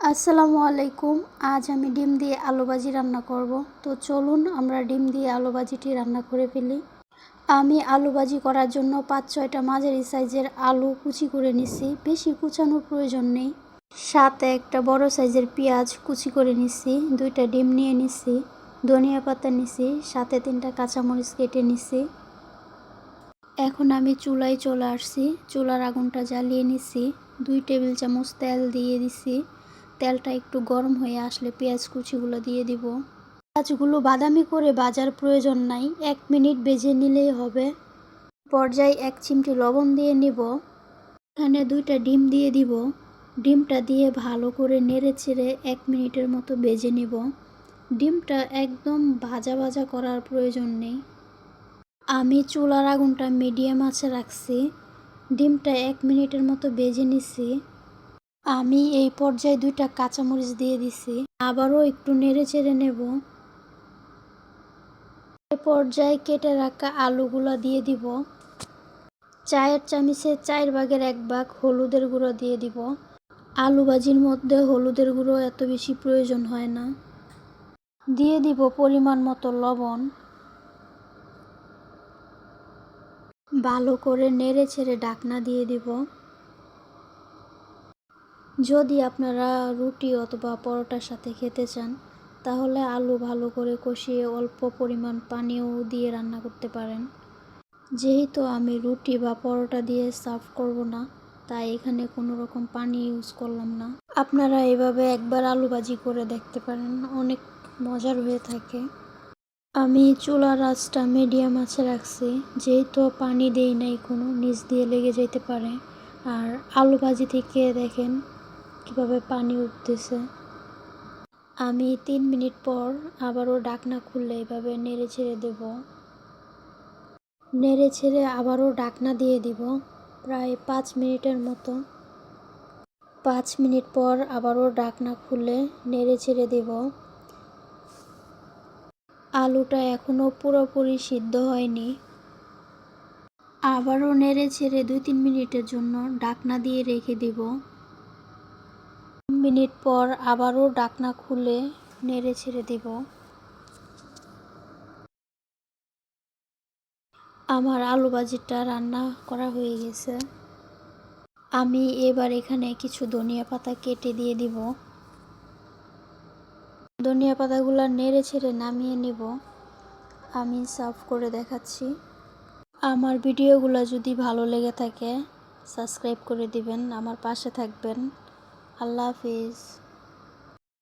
আসসালামু আলাইকুম। আজ আমি ডিম দিয়ে আলু ভাজি রান্না করব। তো চলুন আমরা ডিম দিয়ে আলু ভাজিটি রান্না করে ফেলি। আমি আলু ভাজি করার জন্য ৫-৬টা মাঝারি সাইজের আলু কুচি করে নিছি। বেশি কুচানোর প্রয়োজন নেই। সাথে একটা বড় সাইজের পেঁয়াজ কুচি করে নিছি। 2টা ডিম নিয়ে নিছি, ধনিয়া পাতা নিছি, সাথে 3টা কাঁচামরিচ কেটে নিছি। এখন আমি চুলায় চলে আসছি। চুলার আগুনটা জ্বালিয়ে নিছি। 2 টেবিল চামচ তেল দিয়ে দিছি। তেলটা একটু গরম হয়ে আসলে পেঁয়াজ কুচিগুলো দিয়ে দিব। পেঁয়াজগুলো বাদামি করে ভাজার প্রয়োজন নাই, 1 মিনিট ভেজে নিলেই হবে। পর্যায়ে 1 চিমটি লবণ দিয়ে নিব। এখানে 2টা ডিম দিয়ে দিব। ডিমটা দিয়ে ভালো করে নেড়ে চেড়ে 1 মিনিটের মতো ভেজে নিব। ডিমটা একদম ভাজা ভাজা করার প্রয়োজন নেই। আমি চুলার আগুনটা মিডিয়াম আঁচে রাখছি। ডিমটা 1 মিনিটের মতো ভেজে নিছি। আমি এই পর্যায়ে 2টা কাঁচামরিচ দিয়ে দিছি। আবারও একটু নেড়ে চেড়ে নেব। এ পর্যায়ে কেটে রাখা আলুগুলো দিয়ে দিব। চায়ের চামচে 4 ভাগের 1 ভাগ হলুদের গুঁড়ো দিয়ে দিব। আলু ভাজির মধ্যে হলুদের গুঁড়ো এত বেশি প্রয়োজন হয় না। দিয়ে দিব পরিমাণ মতো লবণ। ভালো করে নেড়ে ছেড়ে ঢাকনা দিয়ে দিব। যদি আপনারা রুটি অথবা পরোটার সাথে খেতে চান তাহলে আলু ভালো করে কষিয়ে অল্প পরিমাণ পানিও দিয়ে রান্না করতে পারেন। যেহেতু আমি রুটি বা পরোটা দিয়ে সার্ভ করব না, তাই এখানে কোনো রকম পানি ইউজ করলাম না। আপনারা এভাবে একবার আলু ভাজি করে দেখতে পারেন, অনেক মজার হয়ে থাকে। আমি চুলার আঁচটা মিডিয়াম আঁচে রাখছি, যেহেতু পানি দেই নাই কোনো, নিচ দিয়ে লেগে যেতে পারে। আর আলু ভাজি থেকে দেখেন কিভাবে পানি উঠতেছে। আমি 3 মিনিট পর আবারও ঢাকনা খুলে এভাবে নেড়ে ছেড়ে দেব। নেড়ে ছেড়ে আবারও ঢাকনা দিয়ে দিব প্রায় 5 মিনিটের মতো। 5 মিনিট পর আবারও ঢাকনা খুলে নেড়ে ছেড়ে দেব। আলুটা এখনও পুরোপুরি সিদ্ধ হয়নি। আবারও নেড়ে ছেড়ে 2-3 মিনিটের জন্য ঢাকনা দিয়ে রেখে দিব। 3 মিনিট পর আবারও ঢাকনা খুলে নেড়ে ছেড়ে দিব। আমার আলু ভাজিটা রান্না করা হয়ে গেছে। আমি এবার এখানে কিছু ধনিয়া পাতা কেটে দিয়ে দিব। ধনিয়া পাতাগুলো নেড়ে ছেড়ে নামিয়ে নিব। আমি সার্ভ করে দেখাচ্ছি। আমার ভিডিওগুলো যদি ভালো লেগে থাকে সাবস্ক্রাইব করে দিবেন, আমার পাশে থাকবেন। আল্লাহ হাফিজ।